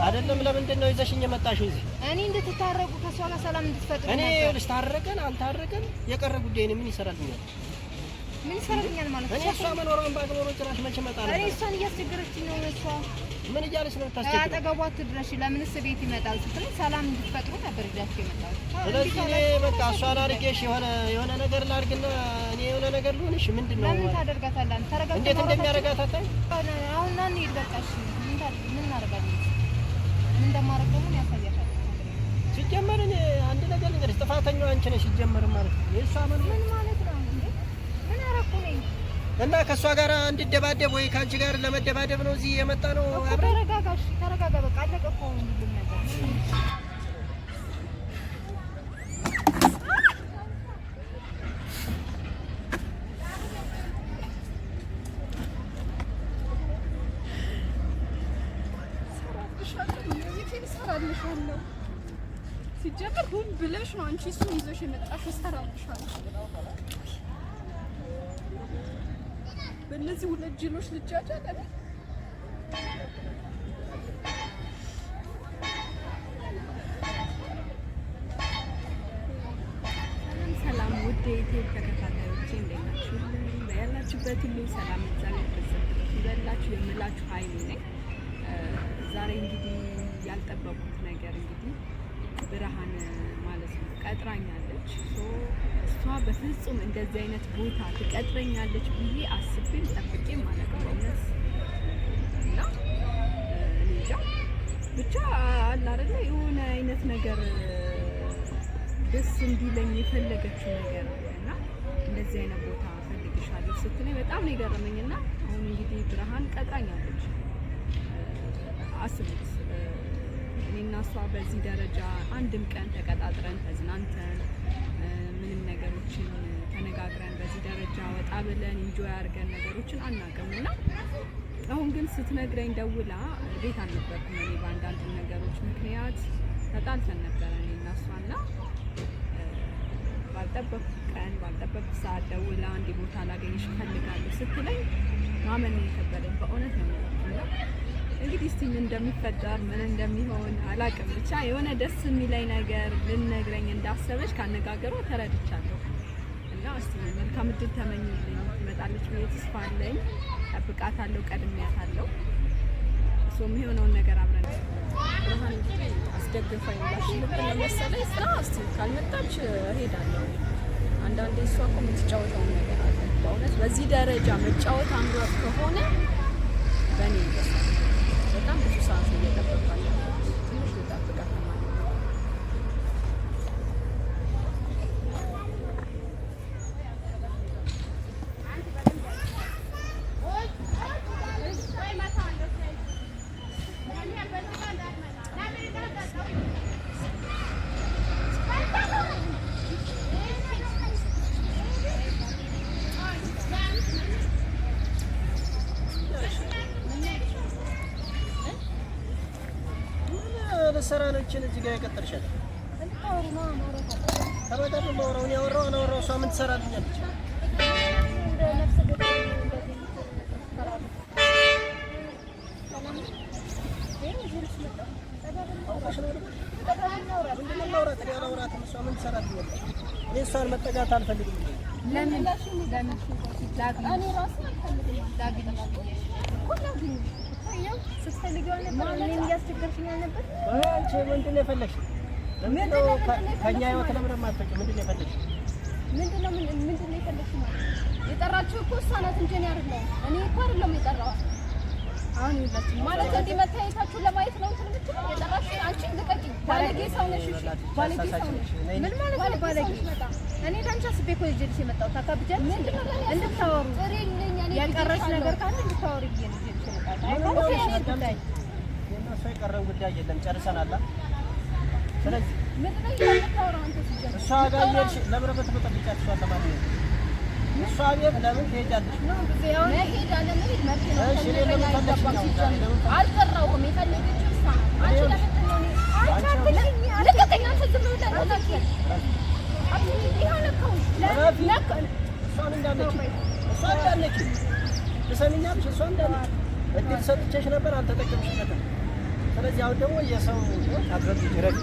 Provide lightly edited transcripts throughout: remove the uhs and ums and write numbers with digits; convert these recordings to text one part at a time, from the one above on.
አይደለም ለምንድን ነው ይዘሽኝ የመጣሽው እዚህ? እኔ እንድትታረቁ ከሷ ጋር ሰላም እንድትፈጥሩ። እኔ ይኸውልሽ ታረቀን አልታረቀን የቀረ ጉዳይ ነው። ምን ይሰራልኛል? ምን ይሰራልኛል ማለት ነው? እኔ እሷ መኖሯን ባግባቡ ጭራሽ መቼ መጣ ነው? እኔ እሷን እያስቸገረችኝ ነው። እሷ ምን እያለች ነው የምታስቸግረው? አጠገቧ ትድረሽ ለምንስ ቤት ይመጣል ስትለኝ ሰላም እንድትፈጥሩ ነበር ይዛችሁ የመጣሁት። ስለዚህ እኔ በቃ እሷን አድርጌሽ የሆነ ነገር ላድርግና እኔ የሆነ ነገር ልሆንሽ ምንድን ነው? ለምን ታደርጋታለህ? ተረጋግተህ እንዴት እንደሚያደርጋት አታይ? አሁን ና እንሂድ በቃ። እሺ ምን እናደርጋለን? ምን እንደማደርግ ደግሞ ያሳያታል። ሲጀመር እኔ አንድ ነገር ልንገርሽ፣ ጥፋተኛው አንቺ ነሽ። ሲጀመር ማለት ነው የእሷ ምን ማለት ነው እንዴ? ምን አደረኩ ነኝ? እና ከእሷ ጋር እንድደባደብ ወይ ከአንቺ ጋር ለመደባደብ ነው እዚህ የመጣ ነው? ተረጋጋ፣ እሺ ተረጋጋ። በቃ አለቀ እኮ ሁሉም ነገር። እሰራልሻለሁ። ሲጀመር ሁን ብለሽ ነው አንቺ እሱን ይዘሽ የመጣሽው። እሰራልሻለሁ። በእነዚህ ሁለት ጅሎች ልጃጃል አይደል? ሰላም ውድ የኢትዮጵያ ተከታታዮቼ እንዴት ናችሁ? ያላችሁበት ሁሉ ሰላም ይብዛላችሁ የምላችሁ ሀይሚ ነኝ። ዛሬ እንግዲህ ያልጠበቁት ነገር እንግዲህ ብርሃን ማለት ነው ቀጥራኛለች። እሷ በፍጹም እንደዚህ አይነት ቦታ ትቀጥረኛለች ብዬ አስቤም ጠብቄም ማለት ነው እውነት እና እንጃ ብቻ አለ አይደለ የሆነ አይነት ነገር ደስ እንዲለኝ የፈለገችው ነገር እና እንደዚህ አይነት ቦታ ፈልግሻለሁ ስትለኝ በጣም ነው የገረመኝና አሁን እንግዲህ ብርሃን ቀጥራኛለች። አስቡት እኔና እሷ በዚህ ደረጃ አንድም ቀን ተቀጣጥረን ተዝናንተን ምንም ነገሮችን ተነጋግረን በዚህ ደረጃ ወጣ ብለን ኢንጆይ አድርገን ነገሮችን አናውቅምና አሁን ግን ስትነግረኝ ደውላ ቤት አልነበርኩም እኔ በአንዳንድ ነገሮች ምክንያት ተጣልተን ነበረ እኔና እሷና ባልጠበቅኩት ቀን ባልጠበቅኩት ሰዓት ደውላ እንዲህ ቦታ ላገኝሽ እፈልጋለሁ ስትለኝ ማመን የከበደኝ በእውነት ነው እና እንግዲህ እስቲ ምን እንደሚፈጠር ምን እንደሚሆን አላውቅም። ብቻ የሆነ ደስ የሚለኝ ነገር ልነግረኝ እንዳሰበች ካነጋገሯ ተረድቻለሁ እና እስቲ መልካም እድል ተመኝልኝ። ትመጣለች ብዬ ተስፋ አለኝ። ጠብቃታለሁ፣ ቀድሜያታለሁ። እሱ የሚሆነውን ነገር አብረን ብርሃን አስደግፋኝ ብላሽ ልብ ለመሰለኝ እስቲ ካልመጣች እሄዳለሁ። አንዳንዴ እሷ እኮ የምትጫወተው ነገር አለ። በእውነት በዚህ ደረጃ መጫወት አምሯት ከሆነ በእኔ ይበሳል። በጣም ብዙ ሰዓት እየጠበቃለ ትንሽ ልጠብቃት ማለት ነው። ሰራኖችን እዚህ ጋር ያቀጥርሻል ተባዳም ማውራውን ያወራው እሷ ምን ትሰራልኛለች? እንደ ነፍስ ገዳይ እሷን መጠጋት አልፈልግም። ለምን እኔ ራሱ አልፈልግም። ስትፈልጊው ነበር እኔን እያስቸገርሽኝ ነበር። አንቺ ምንድን ነው የፈለግሽ? ከእኛ ህይወት ለምን የማትፈጪው? ምንድን ነው የፈለግሽ? ምንድን ነው የፈለግሽ ማለት የጠራችው እኮ እሷ ናት እንጂ እኔ አይደለሁም። እኔ እኮ አይደለሁም የጠራኋት። አሁን ይላችሁ ማለት እንዲህ መታየታችሁን ለማየት ነው እንትን የምትለው የጠራችው አንቺ ልቀቂኝ። ባለጌ ሰው ነሽ። እሺ ባለጌ ሰው ነሽ። ምን ማለት ነው ባለጌ? እኔ ዳንቻ ስቤ እኮ ይዤልሽ የመጣሁት አካብጃት እንድታወሩ ያቀረሽ ነገር ካለ እንድታወሩ ብዬሽ ነው ይዤልሽ የመጣሁት። የእነሱ የቀረን ጉዳይ የለም ጨርሰናል። ስለዚህ ምንድን ነው የምታወራው አንተ? ሲጀምር እሷ ጋር እየሄድሽ ለምን በተጠብቂያት እሷን ለማንኛውም እሷ ቤት ለምን ትሄጃለሽ? ነው ጊዜው መሄድ አለ መሄድ መብት ነው። እሺ ለምን አልጠራሁም። የፈለገችው እሷ ናት። አንቺ ለምንድን ነው አንቺ ልቀቀኝ። አንተ ዝም ብለህ አታውቂም። እሷን እንዳለች ትሰሚኛለሽ? እሷን እንዳለች እድል ሰጥቼሽ ነበር አልተጠቀምሽበትም። ስለዚህ አሁን ደግሞ የሰው አድረግ ይረድ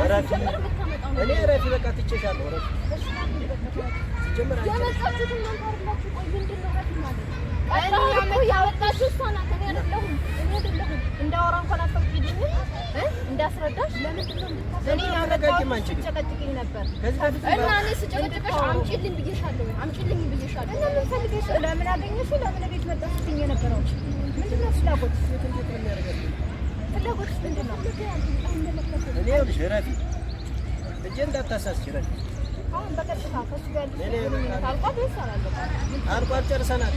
ረድ እኔ ረፊ በቃ ትቼሻለሁ። ረፊ ጀመራ የመጣችሁት እናንተ አይደላችሁ። ቆይ ምንድን ነው ረፊ ማለት? እኔ ያወጣችሁ እሷ ናት። እኔ አይደለሁም። እንዳወራ እንኳን አትፈቅጂልኝ እንዳስረዳሽ። ለምንድን ነው እኔ ያመጣሁት? ጨቀጭቅኝ ነበር እና እኔ ስጨቀጭቅሽ አምጪልኝ ብዬሻለሁ። አምጪልኝ ብዬሻለሁ። እና ምን ፈልገሽ? ለምን አገኘሽው? ለምን ቤት መጣሽ ስትይኝ የነበረው ምንድን ነው? ፍላጎትሽ ምንድን ነው? እኔ ይኸውልሽ ረፊ እጄ እንዳታሳስች ረፊ አሁን በቀጥታ ከሱ ጋር ታልቋል ይሰራል። አልቋል ጨርሰናል።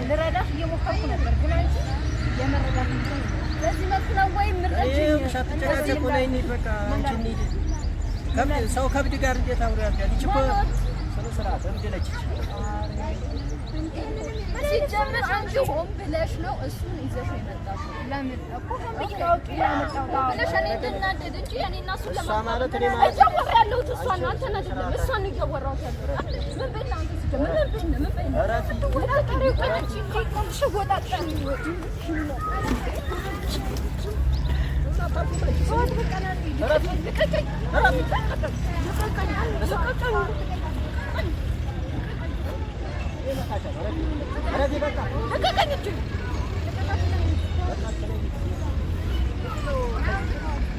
ልረዳሽ እየሞከርኩ ነበር ግን አንቺ የመረዳት በዚህ መልኩ ነው ወይ ምርጫችን? ሻትጨቃጨቁ ላይ እንሂድ በቃ አንቺ እንሂድ። ሰው ከብድ ጋር እንዴት አውሪያለሽ? ይቺ እኮ ስነ ስርዓት እብድ ነች። ሲጀምር አንቺ ሆን ብለሽ ነው እሱን ይዘሽ የመጣሽው። ለምን እኮ ሆን ብዬሽ ብለሽ እኔ እንድናደድ እንጂ እኔ እና እሱን ማለት እኔ ማለት እያወራሁ ያለሁት እሷን አንተን አይደለም። እሷን ነው እያወራሁት ያለሁት። ምን በል አንተ ሲጀምር ምን በል ወጣሪው ቀንቺ ቆምሽ ወጣጣኝ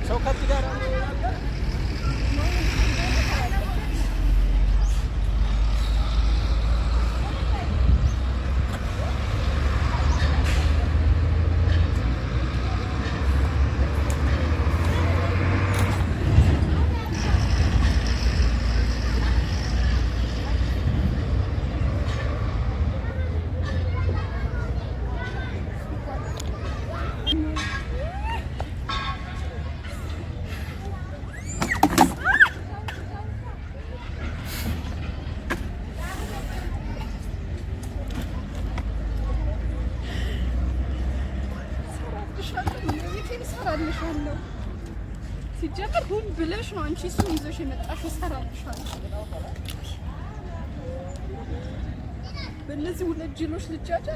ሰው ከብት ጋር ሲጀምር ሁን ብለሽ ነው አንቺ እሱን ይዘሽ የመጣሽው። እሰራልሻለሁ። በእነዚህ ሁለት ጅሎች ልጃጃ